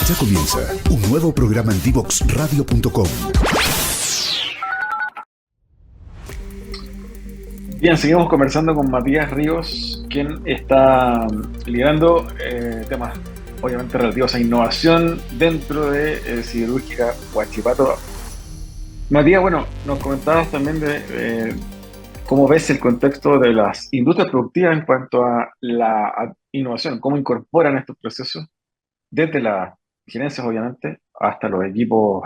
Ya comienza un nuevo programa en divoxradio.com. Bien, seguimos conversando con Matías Ríos, quien está liderando temas obviamente relativos a innovación dentro de Siderúrgica Huachipato. Matías, bueno, nos comentabas también de cómo ves el contexto de las industrias productivas en cuanto a la innovación, cómo incorporan estos procesos desde las gerencias, obviamente, hasta los equipos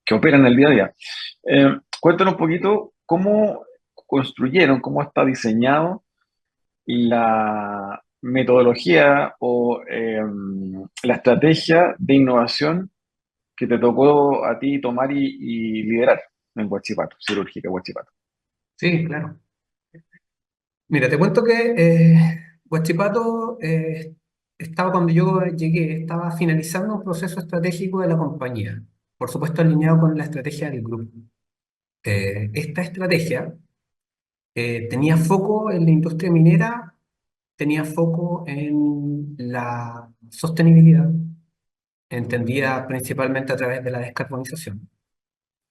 que operan el día a día. Cuéntanos un poquito cómo construyeron, cómo está diseñado la metodología o la estrategia de innovación que te tocó a ti tomar y liderar en Huachipato, Cirúrgica Huachipato. Sí, claro. Mira, te cuento que Huachipato estaba cuando yo llegué, estaba finalizando un proceso estratégico de la compañía, por supuesto alineado con la estrategia del grupo. Esta estrategia tenía foco en la industria minera, tenía foco en la sostenibilidad, entendida principalmente a través de la descarbonización,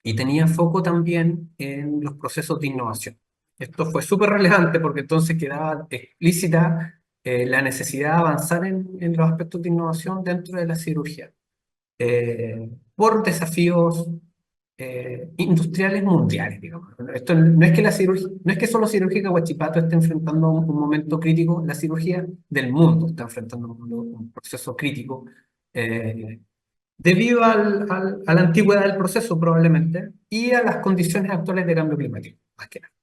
y tenía foco también en los procesos de innovación. Esto fue súper relevante porque entonces quedaba explícita la necesidad de avanzar en los aspectos de innovación dentro de la cirugía, por desafíos industriales mundiales, digamos. Esto no es que no es que solo Cirúrgica Huachipato esté enfrentando un momento crítico, la cirugía del mundo está enfrentando un proceso crítico. eh, Debido a la antigüedad del proceso probablemente y a las condiciones actuales de cambio climático, más que nada.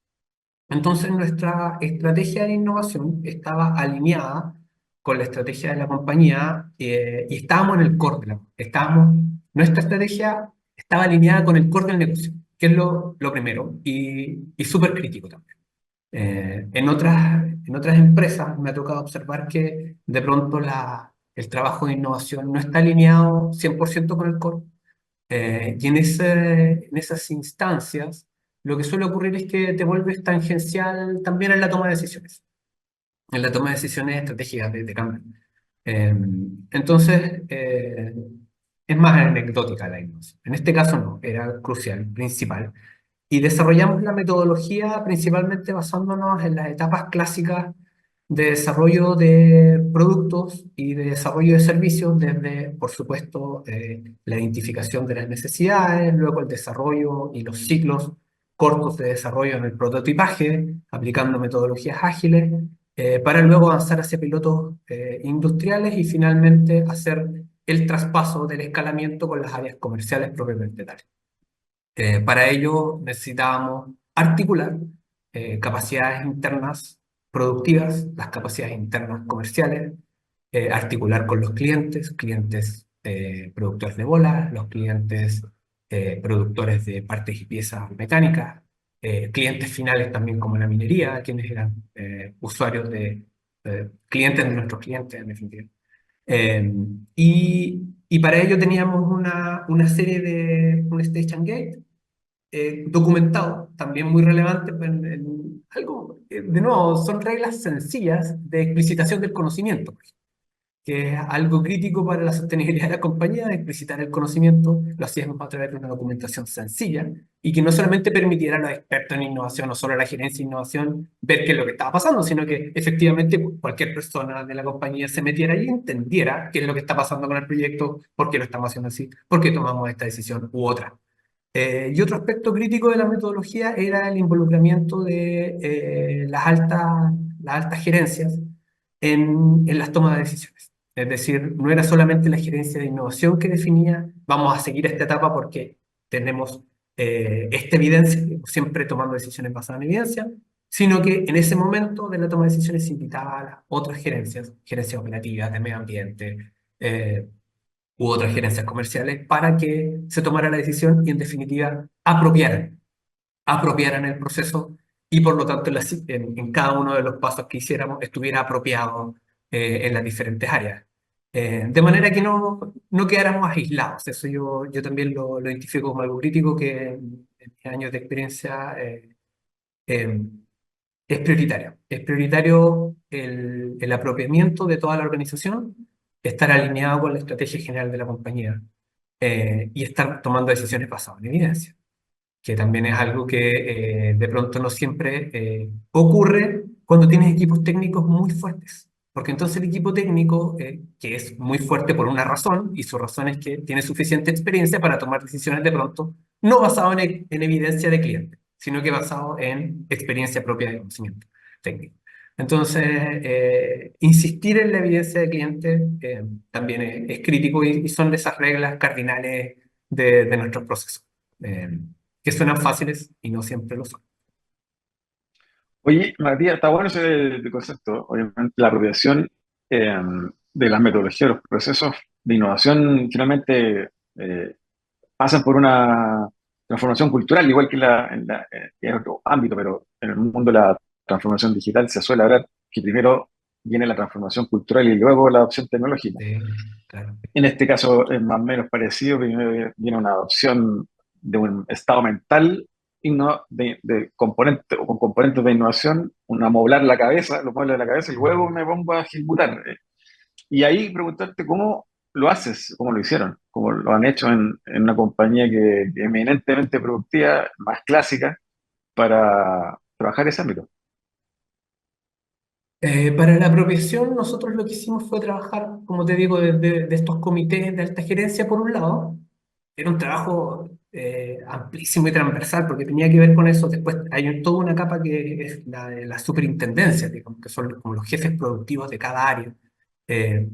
Entonces nuestra estrategia de innovación estaba alineada con la estrategia de la compañía y estábamos en el core nuestra estrategia estaba alineada con el core del negocio, que es lo primero y súper crítico también. En otras empresas me ha tocado observar que de pronto el trabajo de innovación no está alineado 100% con el core. En esas instancias, lo que suele ocurrir es que te vuelves tangencial también en la toma de decisiones, en la toma de decisiones estratégicas de cambio. Eh, entonces, es más anecdótica la innovación. En este caso no, era crucial, principal. Y desarrollamos la metodología principalmente basándonos en las etapas clásicas de desarrollo de productos y de desarrollo de servicios, desde, por supuesto, la identificación de las necesidades, luego el desarrollo y los ciclos cortos de desarrollo en el prototipaje, aplicando metodologías ágiles, para luego avanzar hacia pilotos industriales y finalmente hacer el traspaso del escalamiento con las áreas comerciales propiamente tales. Para ello necesitábamos articular capacidades internas productivas, las capacidades internas comerciales, articular con los clientes productores de bolas, los clientes productores de partes y piezas mecánicas, clientes finales también como la minería, quienes eran usuarios clientes de nuestros clientes en definitiva. Eh, y para ello teníamos una serie un stage and gate documentado, también muy relevante, en algo, de nuevo, son reglas sencillas de explicitación del conocimiento, que es algo crítico para la sostenibilidad de la compañía, de explicitar el conocimiento, lo hacíamos a través de una documentación sencilla y que no solamente permitiera a los expertos en innovación o solo a la gerencia de innovación ver qué es lo que estaba pasando, sino que efectivamente cualquier persona de la compañía se metiera y entendiera qué es lo que está pasando con el proyecto, por qué lo estamos haciendo así, por qué tomamos esta decisión u otra. Y otro aspecto crítico de la metodología era el involucramiento de las altas gerencias en las tomas de decisiones. Es decir, no era solamente la gerencia de innovación que definía, vamos a seguir esta etapa porque tenemos esta evidencia, siempre tomando decisiones basadas en evidencia, sino que en ese momento de la toma de decisiones se invitaba a las otras gerencias operativas de medio ambiente, u otras gerencias comerciales para que se tomara la decisión y en definitiva apropiaran el proceso y por lo tanto en cada uno de los pasos que hiciéramos estuviera apropiado en las diferentes áreas. De manera que no quedáramos aislados. Eso yo también lo identifico como algo crítico que en mis años de experiencia eh, es prioritario. Es prioritario el apropiamiento de toda la organización estar alineado con la estrategia general de la compañía y estar tomando decisiones basadas en evidencia, que también es algo que de pronto no siempre ocurre cuando tienes equipos técnicos muy fuertes. Porque entonces el equipo técnico, que es muy fuerte por una razón, y su razón es que tiene suficiente experiencia para tomar decisiones de pronto, no basado en evidencia de cliente, sino que basado en experiencia propia de conocimiento técnico. Entonces, insistir en la evidencia de cliente también es crítico y son de esas reglas cardinales de nuestros procesos. Que suenan fáciles y no siempre lo son. Oye, Matías, está bueno ese concepto. Obviamente, la apropiación eh, de las metodologías, de los procesos de innovación, finalmente pasan por una transformación cultural, igual que en otro ámbito, pero en el mundo de la transformación digital se suele hablar que primero viene la transformación cultural y luego la adopción tecnológica. Claro. En este caso es más o menos parecido, primero viene una adopción de un estado mental de componente, o con componentes de innovación, un amoblar la cabeza, los muebles de la cabeza, y luego me pongo a ejecutar. Y ahí preguntarte cómo lo haces, cómo lo hicieron, cómo lo han hecho en una compañía que eminentemente productiva, más clásica, para trabajar ese ámbito. Para la apropiación, nosotros lo que hicimos fue trabajar, como te digo, de estos comités de alta gerencia, por un lado. Era un trabajo amplísimo y transversal, porque tenía que ver con eso. Después hay toda una capa que es la de la superintendencia, digamos, que son como los jefes productivos de cada área. Eh,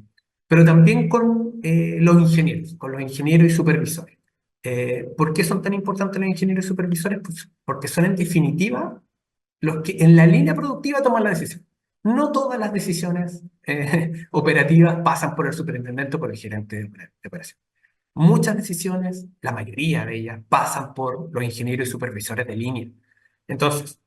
pero también con los ingenieros y supervisores. ¿Por qué son tan importantes los ingenieros y supervisores? Pues porque son en definitiva los que en la línea productiva toman la decisión. No todas las decisiones operativas pasan por el superintendente o por el gerente de operación. Muchas decisiones, la mayoría de ellas, pasan por los ingenieros y supervisores de línea. Entonces,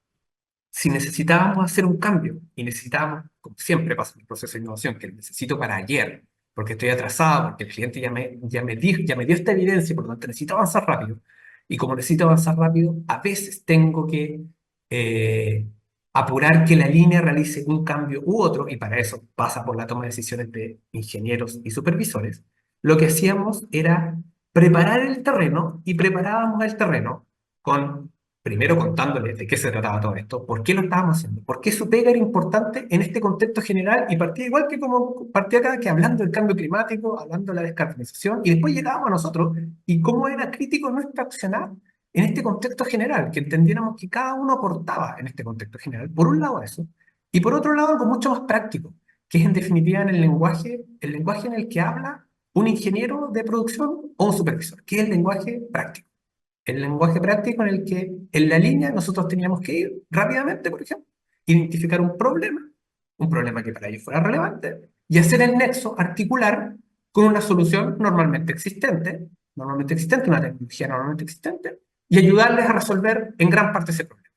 si necesitábamos hacer un cambio y necesitábamos, como siempre pasa en el proceso de innovación, que lo necesito para ayer, porque estoy atrasado, porque el cliente ya me dio esta evidencia y por lo tanto necesito avanzar rápido. Y como necesito avanzar rápido, a veces tengo que eh, apurar que la línea realice un cambio u otro, y para eso pasa por la toma de decisiones de ingenieros y supervisores. Lo que hacíamos era preparar el terreno y preparábamos el terreno con primero contándoles de qué se trataba todo esto, por qué lo estábamos haciendo, por qué su pega era importante en este contexto general y partía igual que como partía acá, que hablando del cambio climático, hablando de la descarbonización, y después llegábamos a nosotros y cómo era crítico nuestro accionar en este contexto general, que entendiéramos que cada uno aportaba en este contexto general, por un lado eso, y por otro lado algo mucho más práctico, que es en definitiva en el lenguaje en el que habla un ingeniero de producción o un supervisor, que es el lenguaje práctico. El lenguaje práctico en el que en la línea nosotros teníamos que ir rápidamente, por ejemplo, identificar un problema que para ellos fuera relevante, y hacer el nexo articular con una solución normalmente existente, una tecnología normalmente existente, y ayudarles a resolver en gran parte ese problema.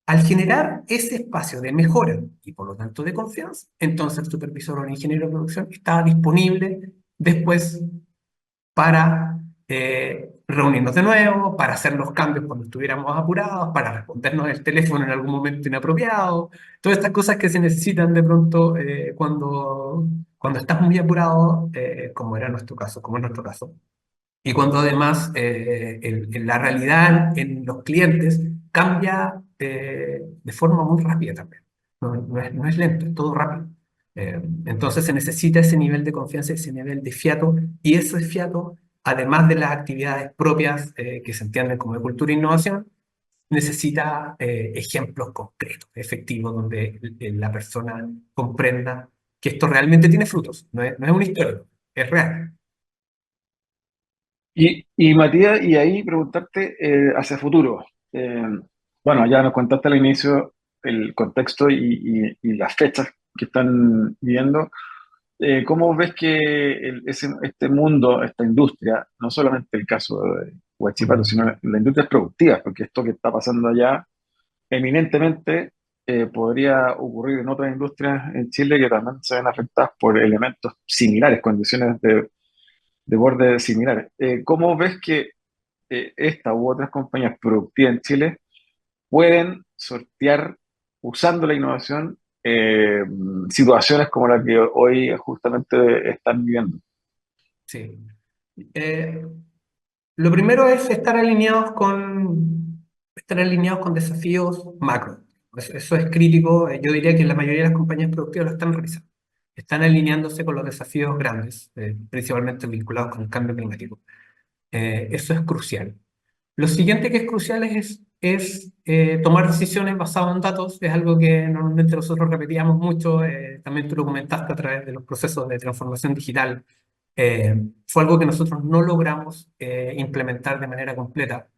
Al generar ese espacio de mejora y por lo tanto de confianza, entonces el supervisor o el ingeniero de producción estaba disponible después para reunirnos de nuevo, para hacer los cambios cuando estuviéramos apurados, para respondernos el teléfono en algún momento inapropiado, todas estas cosas que se necesitan de pronto cuando estás muy apurado, como era nuestro caso, como es nuestro caso. Y cuando además la realidad en los clientes cambia de forma muy rápida también. No es lento, es todo rápido. Entonces se necesita ese nivel de confianza, ese nivel de fiato, y ese fiato, además de las actividades propias que se entienden como de cultura e innovación, necesita ejemplos concretos, efectivos, donde la persona comprenda que esto realmente tiene frutos, no es una historia, es real. Y Matías, y ahí preguntarte hacia futuro. Eh, bueno, ya nos contaste al inicio el contexto y las fechas que están viviendo. ¿Cómo ves que este mundo, esta industria, no solamente el caso de Huachipato, Mm. sino la industria productiva, porque esto que está pasando allá eminentemente podría ocurrir en otras industrias en Chile que también se ven afectadas por elementos similares, condiciones de borde similares? ¿Cómo ves que esta u otras compañías productivas en Chile pueden sortear usando la innovación eh, situaciones como la que hoy justamente están viviendo. Sí. Eh, lo primero es estar alineados con desafíos macro. Eso es crítico. Yo diría que la mayoría de las compañías productivas lo están realizando. Están alineándose con los desafíos grandes, principalmente vinculados con el cambio climático. Eso es crucial. Lo siguiente que es crucial es tomar decisiones basadas en datos. Es algo que normalmente nosotros repetíamos mucho. También tú lo comentaste a través de los procesos de transformación digital. Fue algo que nosotros no logramos implementar de manera completa,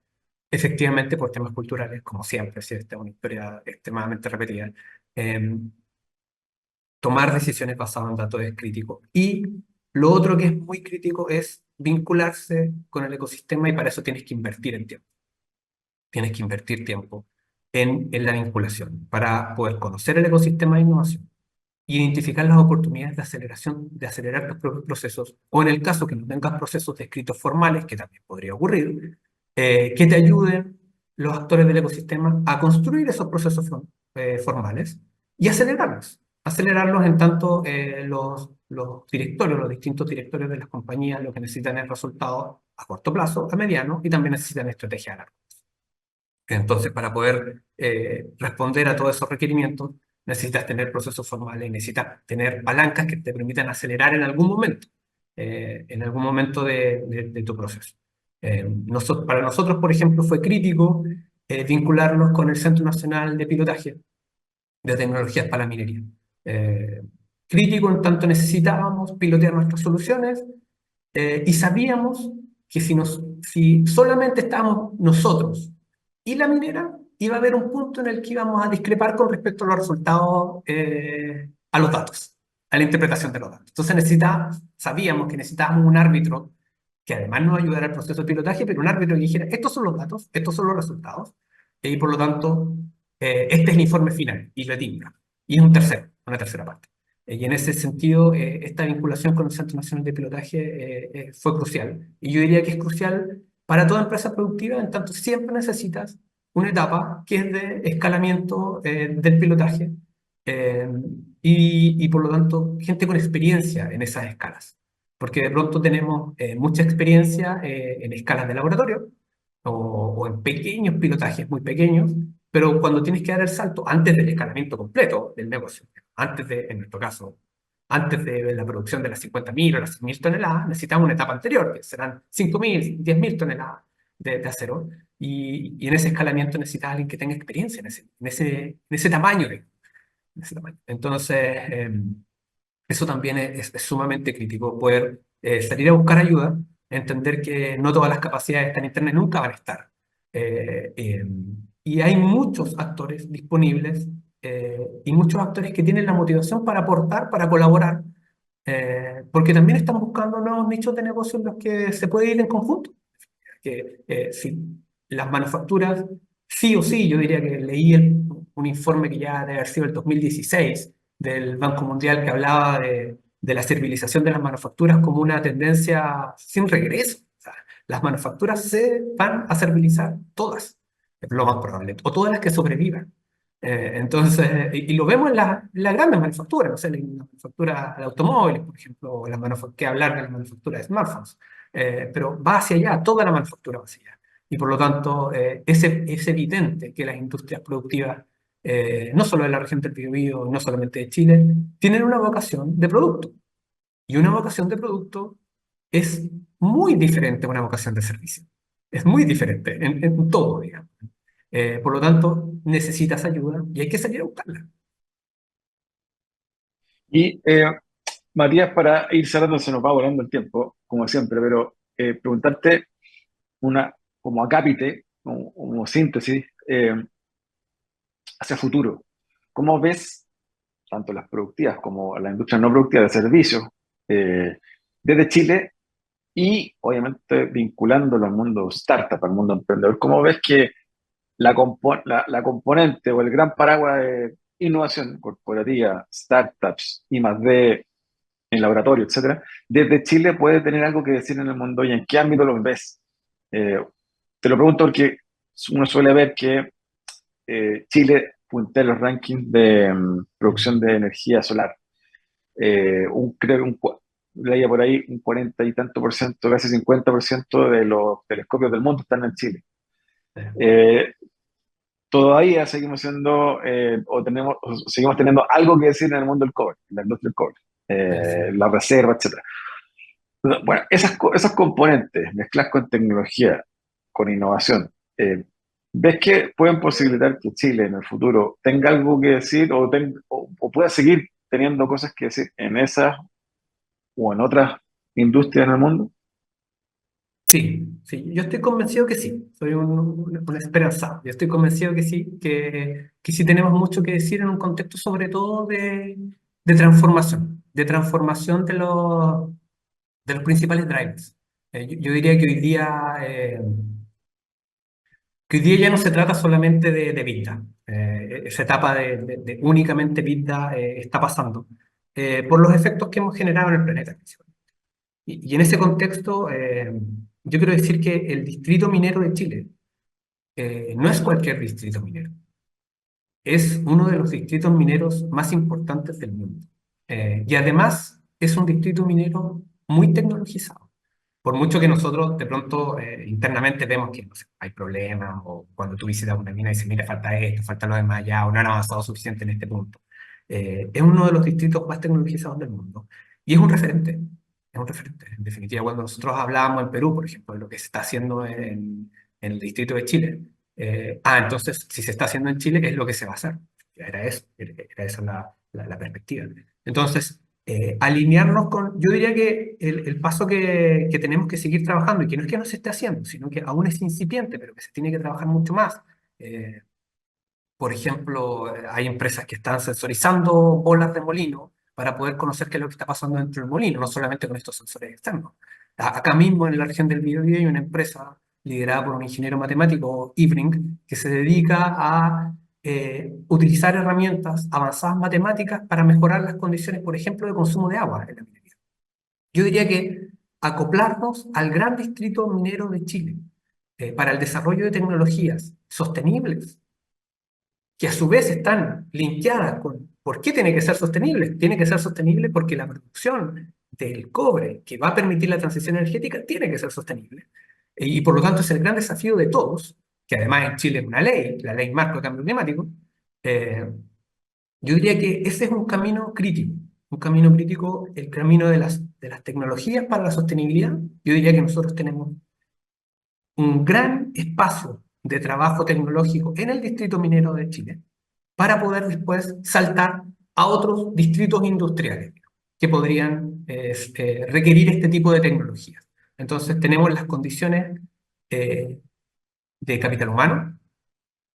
efectivamente por temas culturales, como siempre, si esta es una historia extremadamente repetida. Eh, Tomar decisiones basadas en datos es crítico. Y lo otro que es muy crítico es vincularse con el ecosistema y para eso tienes que invertir en tiempo. Tienes que invertir tiempo en la vinculación para poder conocer el ecosistema de innovación, identificar las oportunidades de aceleración, de acelerar los propios procesos, o en el caso que no tengas procesos descritos formales, que también podría ocurrir, que te ayuden los actores del ecosistema a construir esos procesos formales y acelerarlos. Acelerarlos en tanto los directorios, los distintos directorios de las compañías, lo que necesitan es resultados a corto plazo, a mediano, y también necesitan estrategia a largo. Entonces, para poder responder a todos esos requerimientos, necesitas tener procesos formales, necesitas tener palancas que te permitan acelerar en algún momento de tu proceso. Para nosotros, por ejemplo, fue crítico vincularnos con el Centro Nacional de Pilotaje de Tecnologías para la Minería. Eh, Crítico en tanto necesitábamos pilotear nuestras soluciones y sabíamos que si solamente estábamos nosotros y la minera, iba a haber un punto en el que íbamos a discrepar con respecto a los resultados, a los datos, a la interpretación de los datos. Entonces sabíamos que necesitábamos un árbitro que además nos ayudara al proceso de pilotaje, pero un árbitro que dijera, estos son los datos, estos son los resultados, y por lo tanto, este es el informe final, y lo timbra. Y es una tercera parte. Y en ese sentido, esta vinculación con el Centro Nacional de Pilotaje fue crucial. Y yo diría que es crucial para toda empresa productiva, en tanto siempre necesitas una etapa que es de escalamiento del pilotaje eh, y por lo tanto gente con experiencia en esas escalas. Porque de pronto tenemos mucha experiencia en escalas de laboratorio o en pequeños pilotajes muy pequeños, pero cuando tienes que dar el salto antes del escalamiento completo del negocio, en nuestro caso, antes de la producción de las 50.000 o las 100.000 toneladas, necesitamos una etapa anterior, que serán 5.000, 10.000 toneladas de acero, y en ese escalamiento necesitas a alguien que tenga experiencia en ese tamaño. En ese tamaño. Entonces, eso también es sumamente crítico, poder salir a buscar ayuda, entender que no todas las capacidades están internas nunca van a estar. Eh, eh, y hay muchos actores disponibles y muchos actores que tienen la motivación para aportar, para colaborar, porque también están buscando nuevos nichos de negocio en los que se puede ir en conjunto. Que si las manufacturas, sí o sí, yo diría que leí un informe que ya debe haber sido el 2016 del Banco Mundial que hablaba de la servilización de las manufacturas como una tendencia sin regreso. O sea, las manufacturas se van a servilizar todas, es lo más probable, o todas las que sobrevivan. Entonces, y lo vemos en las grandes manufacturas, no sé, en la manufactura de automóviles, por ejemplo, o que hablar de la manufactura de smartphones, pero va hacia allá, toda la manufactura va hacia allá. Y por lo tanto, es evidente que las industrias productivas, no solo de la región del Biobío, no solamente de Chile, tienen una vocación de producto. Y una vocación de producto es muy diferente a una vocación de servicio. Es muy diferente en todo, digamos. Por lo tanto, necesitas ayuda y hay que salir a buscarla. Y Matías, para ir cerrando, se nos va volando el tiempo, como siempre, pero preguntarte una, como acápite, como síntesis, hacia futuro. ¿Cómo ves tanto las productivas como la industria no productiva de servicios eh, desde Chile y obviamente vinculándolo al mundo startup, al mundo emprendedor? ¿Cómo ves que la componente o el gran paraguas de innovación corporativa, startups, I+D, en laboratorio, etcétera, desde Chile puede tener algo que decir en el mundo y en qué ámbito los ves? Eh, Te lo pregunto porque uno suele ver que Chile punteros en los rankings de producción de energía solar. Creo que leía por ahí un 40 y tanto por ciento, casi 50% de los telescopios del mundo están en Chile. Eh, Todavía seguimos siendo, o seguimos teniendo algo que decir en el mundo del cobre, en la industria del cobre, Sí. la reserva, etcétera. Bueno, esos componentes mezclados con tecnología, con innovación, ¿ves que pueden posibilitar que Chile en el futuro tenga algo que decir o pueda seguir teniendo cosas que decir en esas o en otras industrias en el mundo? Sí, sí, yo estoy convencido que sí, soy un esperanzado, yo estoy convencido que sí, que sí tenemos mucho que decir en un contexto sobre todo de transformación de los principales drivers. Yo diría que hoy día ya no se trata solamente de Big Data. Esa etapa de únicamente Big Data está pasando por los efectos que hemos generado en el planeta. Y en ese contexto, yo quiero decir que el distrito minero de Chile no es cualquier distrito minero, es uno de los distritos mineros más importantes del mundo. Y además es un distrito minero muy tecnologizado. Por mucho que nosotros de pronto internamente vemos que no sé, hay problemas, o cuando tú visitas una mina y dices, mira, falta esto, falta lo demás allá, o no han avanzado suficiente en este punto. Es uno de los distritos más tecnologizados del mundo. Y es un referente, es un referente. En definitiva, cuando nosotros hablábamos en Perú, por ejemplo, de lo que se está haciendo en el distrito de Chile, entonces, si se está haciendo en Chile, es lo que se va a hacer. Era eso, era esa la perspectiva. Entonces, alinearnos con, yo diría que el paso que tenemos que seguir trabajando, y que no es que no se esté haciendo, sino que aún es incipiente, pero que se tiene que trabajar mucho más. Eh, por ejemplo, hay empresas que están sensorizando bolas de molino para poder conocer qué es lo que está pasando dentro del molino, no solamente con estos sensores externos. Acá mismo en la región del Biobío hay una empresa liderada por un ingeniero matemático, Ibring, que se dedica a utilizar herramientas avanzadas matemáticas para mejorar las condiciones, por ejemplo, de consumo de agua en la minería. Yo diría que acoplarnos al gran distrito minero de Chile para el desarrollo de tecnologías sostenibles que a su vez están linkeadas con por qué tiene que ser sostenible. Tiene que ser sostenible porque la producción del cobre que va a permitir la transición energética tiene que ser sostenible. Y por lo tanto es el gran desafío de todos, que además en Chile es una ley, la ley marco de cambio climático. eh, yo diría que ese es un camino crítico, el camino de las tecnologías para la sostenibilidad. Yo diría que nosotros tenemos un gran espacio de trabajo tecnológico en el distrito minero de Chile para poder después saltar a otros distritos industriales que podrían requerir este tipo de tecnologías. Entonces tenemos las condiciones eh, de capital humano,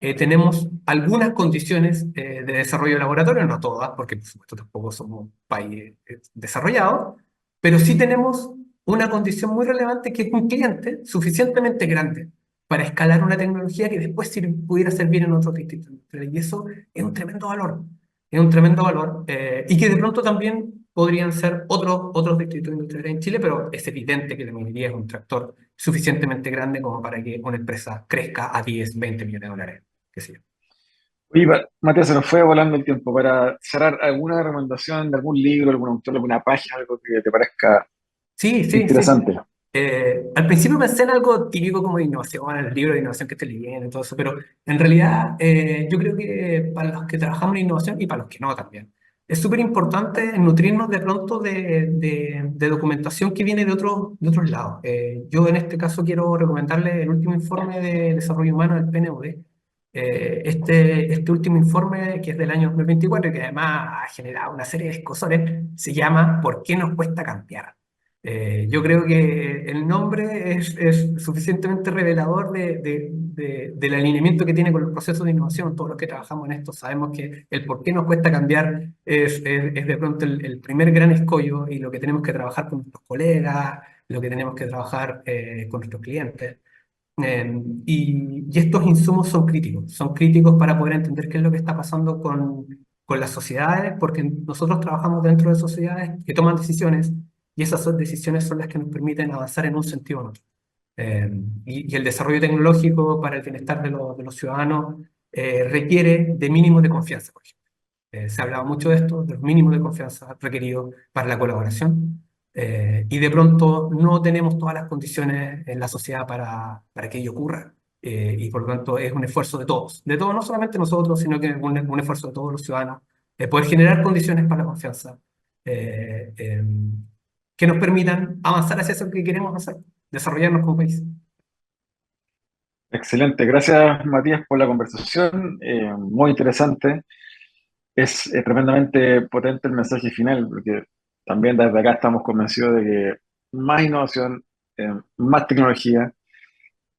tenemos algunas condiciones de desarrollo de laboratorio, no todas, porque por supuesto tampoco somos un país desarrollado, pero sí tenemos una condición muy relevante que es un cliente suficientemente grande para escalar una tecnología que después pudiera servir en otros distritos industriales. Y eso es un tremendo valor, es un tremendo valor, y que de pronto también podrían ser otros distritos industriales en Chile, pero es evidente que la minería es un tractor suficientemente grande como para que una empresa crezca a 10, 20 millones de dólares, qué sé yo. Oye, Matías, se nos fue volando el tiempo. Para cerrar, ¿alguna recomendación de algún libro, algún autor, alguna página, algo que te parezca Sí, sí, sí. interesante? Al principio pensé en algo típico como de innovación, en el libro de innovación que estoy leyendo y todo eso, pero en realidad yo creo que para los que trabajamos en innovación y para los que no también, es súper importante nutrirnos de pronto de documentación que viene de otros lados. Yo en este caso quiero recomendarle el último informe de desarrollo humano del PNUD. Este último informe, que es del año 2024 y que además ha generado una serie de escosores, se llama ¿Por qué nos cuesta cambiar? Yo creo que el nombre es suficientemente revelador del alineamiento que tiene con los procesos de innovación. Todos los que trabajamos en esto sabemos que el por qué nos cuesta cambiar es de pronto el primer gran escollo, y lo que tenemos que trabajar con nuestros colegas, lo que tenemos que trabajar con nuestros clientes. Y estos insumos son críticos para poder entender qué es lo que está pasando con las sociedades, porque nosotros trabajamos dentro de sociedades que toman decisiones, y esas decisiones son las que nos permiten avanzar en un sentido o en otro. Y el desarrollo tecnológico para el bienestar de los ciudadanos requiere de mínimos de confianza, por ejemplo. Se ha hablado mucho de esto, de los mínimos de confianza requeridos para la colaboración, y de pronto no tenemos todas las condiciones en la sociedad para que ello ocurra. Y por lo tanto es un esfuerzo de todos, no solamente nosotros, sino que un esfuerzo de todos los ciudadanos, poder generar condiciones para la confianza eh, eh, que nos permitan avanzar hacia eso que queremos hacer, desarrollarnos como país. Excelente, gracias Matías por la conversación, muy interesante. Es tremendamente potente el mensaje final, porque también desde acá estamos convencidos de que más innovación, más tecnología,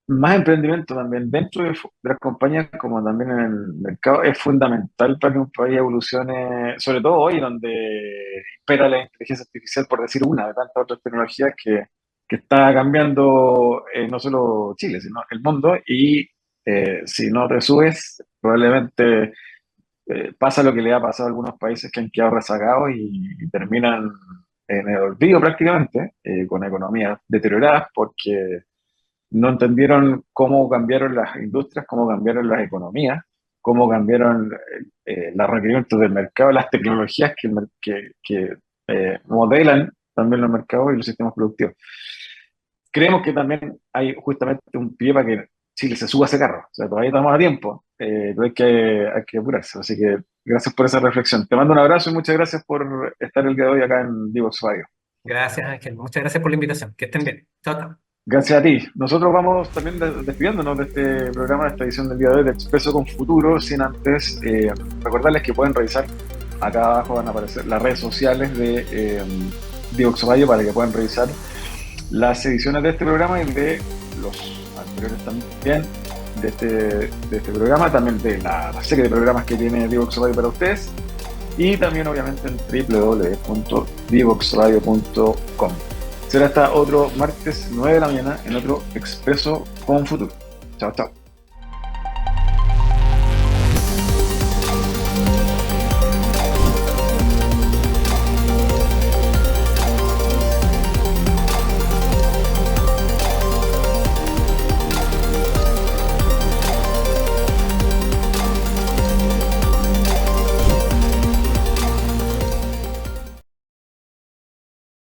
más emprendimiento también dentro de las compañías como también en el mercado es fundamental para que un país evolucione, sobre todo hoy donde impera la inteligencia artificial, por decir una de tantas otras tecnologías que está cambiando no solo Chile, sino el mundo. Y si no te subes, probablemente pasa lo que le ha pasado a algunos países que han quedado rezagados y terminan en el olvido prácticamente, con economías deterioradas porque no entendieron cómo cambiaron las industrias, cómo cambiaron las economías, cómo cambiaron los requerimientos del mercado, las tecnologías que modelan también los mercados y los sistemas productivos. Creemos que también hay justamente un pie para que Chile se suba a ese carro. O sea, todavía estamos a tiempo, pero hay que apurarse. Así que gracias por esa reflexión. Te mando un abrazo y muchas gracias por estar el día de hoy acá en Divox Radio. Gracias, Ángel. Muchas gracias por la invitación. Que estén bien. Chao, chao. Gracias a ti. Nosotros vamos también despidiéndonos de este programa, de esta edición del día de hoy de Expreso con Futuro, sin antes recordarles que pueden revisar, acá abajo van a aparecer las redes sociales de Divox Radio para que puedan revisar las ediciones de este programa y de los anteriores también de este programa, también de la serie de programas que tiene Divox Radio para ustedes, y también obviamente en www.divoxradio.com. Será hasta otro martes 9 de la mañana en otro Expreso con Futuro. Chao, chao.